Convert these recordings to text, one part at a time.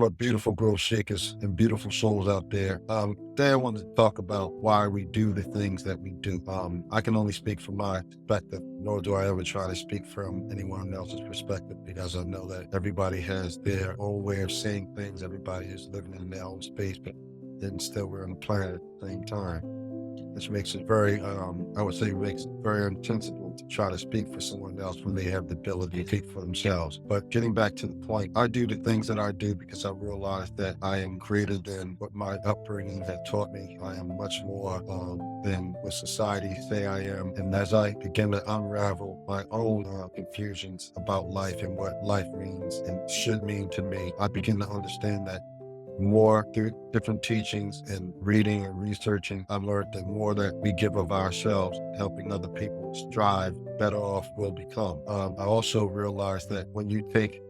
What beautiful growth shakers and beautiful souls out there. Today I wanted to talk about why we do the things that we do. I can only speak from my perspective, nor do I ever try to speak from anyone else's perspective because I know that everybody has their own way of saying things. Everybody is living in their own space, but then still we're on the planet at the same time, which makes it very, I would say, makes it very intentional to try to speak for someone else when they have the ability to speak for themselves. But getting back to the point, I do the things that I do because I realize that I am greater than what my upbringing had taught me. I am much more than what society say I am. And as I begin to unravel my own confusions about life and what life means and should mean to me, I begin to understand that more through different teachings and reading and researching. I've learned that more that we give of ourselves, helping other people strive, better off we'll become. I also realized that when you take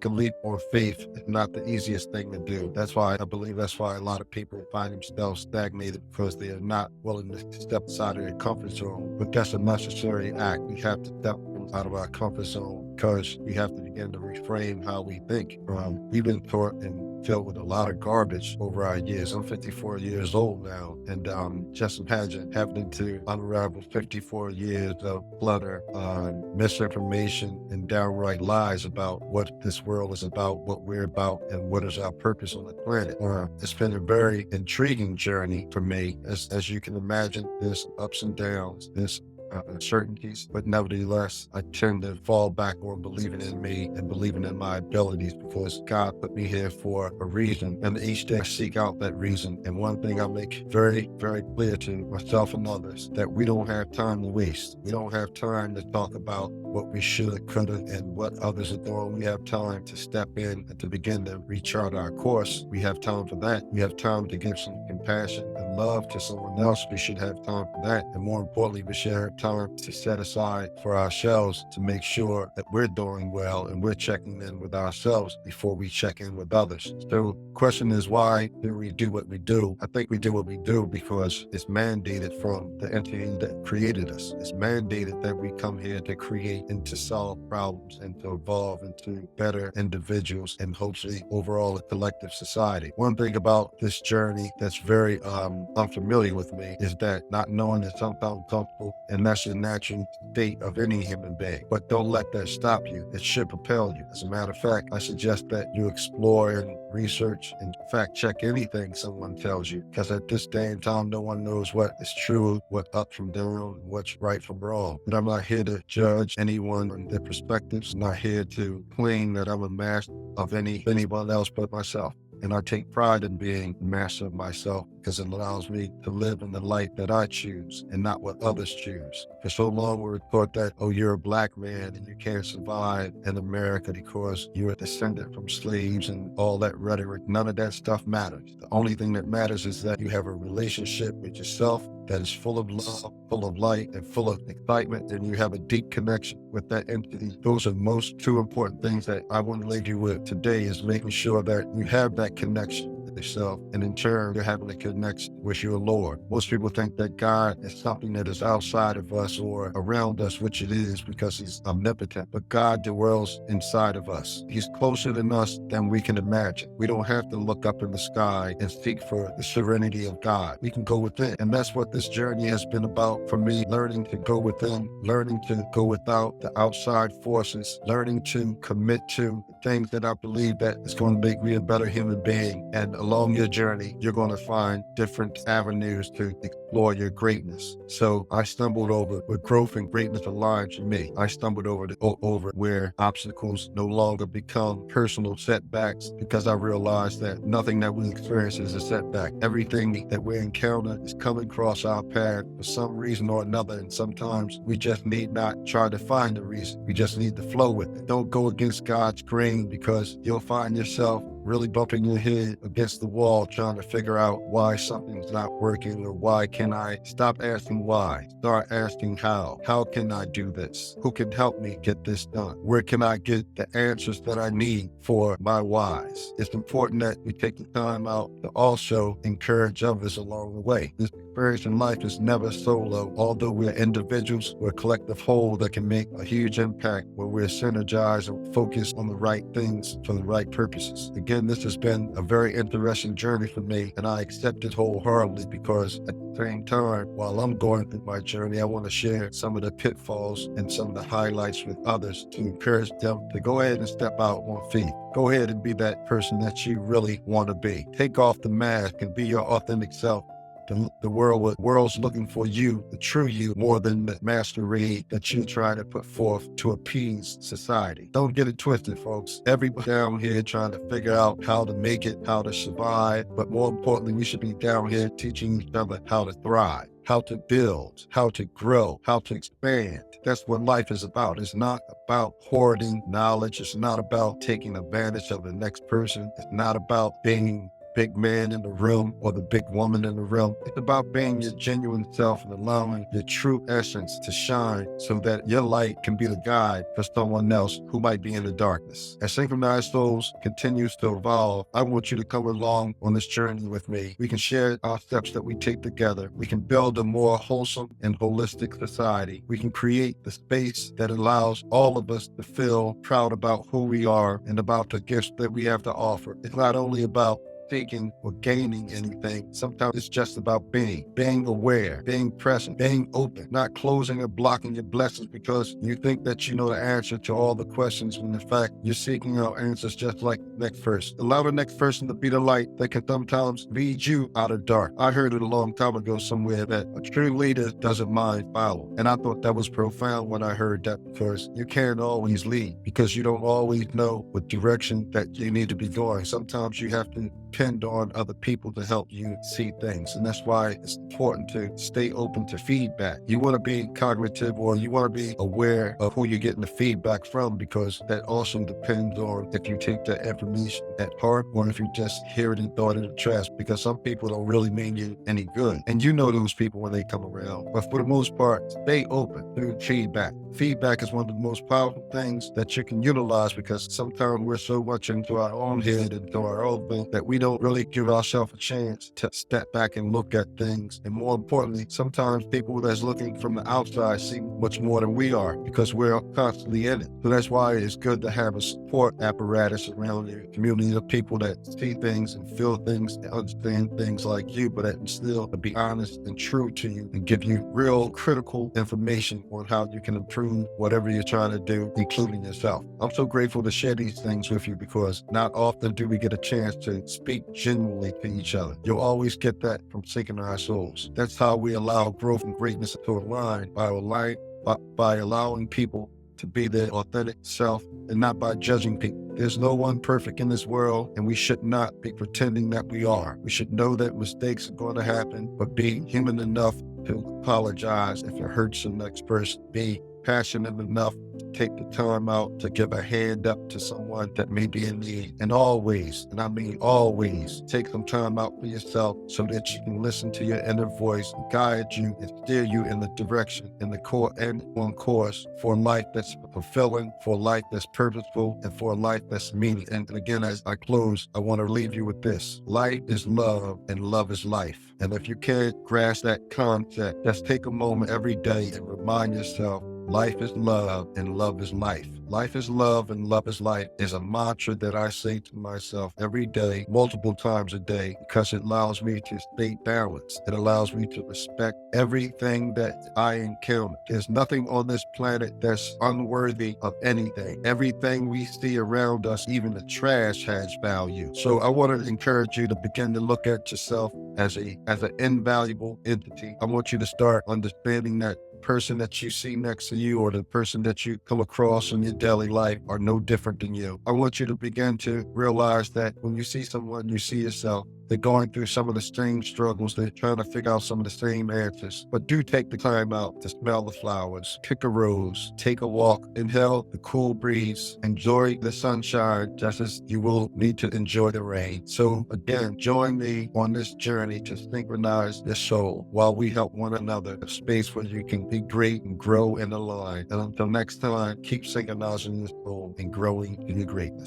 a leap on faith, it's not the easiest thing to do. That's why I believe that's why a lot of people find themselves stagnated because they are not willing to step outside of their comfort zone. But that's a necessary act. We have to step out of our comfort zone because we have to begin to reframe how we think. We've been taught and filled with a lot of garbage over our years. I'm 54 years old now, and just imagine having to unravel 54 years of clutter, misinformation, and downright lies about what this world is about, what we're about, and what is our purpose on the planet. It's been a very intriguing journey for me. As you can imagine, there's ups and downs, there's uncertainties, but nevertheless, I tend to fall back on believing in me and believing in my abilities because God put me here for a reason. And each day I seek out that reason. And one thing I make very, very clear to myself and others, that we don't have time to waste. We don't have time to talk about what we should, could, and what others are doing. We have time to step in and to begin to rechart our course. We have time for that. We have time to give some compassion and love to someone else. We should have time for that. And more importantly, we should have time to set aside for ourselves to make sure that we're doing well and we're checking in with ourselves before we check in with others. So the question is, why do we do what we do? I think we do what we do because it's mandated from the entity that created us. It's mandated that we come here to create and to solve problems and to evolve into better individuals and hopefully overall a collective society. One thing about this journey that's very unfamiliar with me is that not knowing is sometimes comfortable, and that's the natural state of any human being. But don't let that stop you. It should propel you. As a matter of fact, I suggest that you explore and research and fact check anything someone tells you, because at this day and time, no one knows what is true, what up from down, what's right from wrong. But I'm not here to judge anyone and their perspectives. I'm not here to claim that I'm a master of anyone else but myself. And I take pride in being the master of myself because it allows me to live in the light that I choose and not what others choose. For so long, we were taught that, oh, you're a black man and you can't survive in America because you're a descendant from slaves and all that rhetoric. None of that stuff matters. The only thing that matters is that you have a relationship with yourself that is full of love, full of light, and full of excitement, and you have a deep connection with that entity. Those are most two important things that I want to leave you with today, is making sure that you have that connection with yourself, and in turn, you're having a connection with your Lord. Most people think that God is something that is outside of us or around us, which it is because he's omnipotent, but God dwells inside of us. He's closer than us than we can imagine. We don't have to look up in the sky and seek for the serenity of God. We can go within, and that's what this journey has been about for me, learning to go within, learning to go without the outside forces, learning to commit to the things that I believe that is going to make me a better human being. And along your journey, you're going to find different avenues to explore your greatness. So I stumbled over where growth and greatness aligned to me. I stumbled over where obstacles no longer become personal setbacks, because I realized that nothing that we experience is a setback. Everything that we encounter is coming across our path for some reason or another, and sometimes we just need not try to find a reason. We just need to flow with it. Don't go against God's grain, because you'll find yourself really bumping your head against the wall trying to figure out why something's not working or why can I stop asking why? Start asking how. How can I do this? Who can help me get this done? Where can I get the answers that I need for my whys? It's important that we take the time out to also encourage others along the way. This experience in life is never solo. Although we're individuals, we're a collective whole that can make a huge impact when we're synergized and focused on the right things for the right purposes. Again, this has been a very interesting journey for me, and I accept it wholeheartedly because at the same time, while I'm going through my journey, I want to share some of the pitfalls and some of the highlights with others to encourage them to go ahead and step out on faith. Go ahead and be that person that you really want to be. Take off the mask and be your authentic self. The world's looking for you, the true you, more than the masquerade that you try to put forth to appease society. Don't get it twisted, folks. Everybody down here trying to figure out how to make it, how to survive. But more importantly, we should be down here teaching each other how to thrive, how to build, how to grow, how to expand. That's what life is about. It's not about hoarding knowledge. It's not about taking advantage of the next person. It's not about being big man in the room or the big woman in the room. It's about being your genuine self and allowing your true essence to shine so that your light can be the guide for someone else who might be in the darkness. As Synchronized Souls continues to evolve, I want you to come along on this journey with me. We can share our steps that we take together. We can build a more wholesome and holistic society. We can create the space that allows all of us to feel proud about who we are and about the gifts that we have to offer. It's not only about taking or gaining anything. Sometimes it's just about being aware, being present, being open, not closing or blocking your blessings because you think that you know the answer to all the questions when in fact you're seeking out answers just like the next person. Allow the next person to be the light that can sometimes lead you out of dark. I heard it a long time ago somewhere that a true leader doesn't mind following. And I thought that was profound when I heard that because you can't always lead because you don't always know what direction that you need to be going. Sometimes you have to depend on other people to help you see things. And that's why it's important to stay open to feedback. You want to be cognitive or you want to be aware of who you're getting the feedback from because that also depends on if you take that information at heart or if you just hear it and throw it in the trash because some people don't really mean you any good. And you know those people when they come around. But for the most part, stay open to feedback. Feedback is one of the most powerful things that you can utilize because sometimes we're so much into our own head and into our own thing that we don't really give ourselves a chance to step back and look at things. And more importantly, sometimes people that's looking from the outside see much more than we are because we're constantly in it. So that's why it's good to have a support apparatus around your community of people that see things and feel things and understand things like you, but that can still be honest and true to you and give you real critical information on how you can improve whatever you're trying to do, including yourself. I'm so grateful to share these things with you because not often do we get a chance to speak genuinely to each other. You'll always get that from Synchronized Souls. That's how we allow growth and greatness to align by allowing people to be their authentic self and not by judging people. There's no one perfect in this world, and we should not be pretending that we are. We should know that mistakes are going to happen, but be human enough to apologize if it hurts the next person. Be passionate enough to take the time out to give a hand up to someone that may be in need. And always, and I mean always, take some time out for yourself so that you can listen to your inner voice, guide you and steer you in the direction and the core and on course for a life that's fulfilling, for a life that's purposeful, and for a life that's meaning. And again, as I close, I want to leave you with this. Life is love and love is life. And if you can't grasp that concept, just take a moment every day and remind yourself life is love and love is life. Life is love and love is life is a mantra that I say to myself every day, multiple times a day, because it allows me to stay balanced. It allows me to respect everything that I encounter. There's nothing on this planet that's unworthy of anything. Everything we see around us, even the trash, has value. So I want to encourage you to begin to look at yourself as an invaluable entity. I want you to start understanding that person that you see next to you or the person that you come across in your daily life are no different than you. I want you to begin to realize that when you see someone, you see yourself. They're going through some of the same struggles. They're trying to figure out some of the same answers. But do take the time out to smell the flowers, pick a rose, take a walk, inhale the cool breeze, enjoy the sunshine just as you will need to enjoy the rain. So again, join me on this journey to synchronize your soul while we help one another, a space where you can be great and grow and align. And until next time, keep synchronizing your soul and growing in your greatness.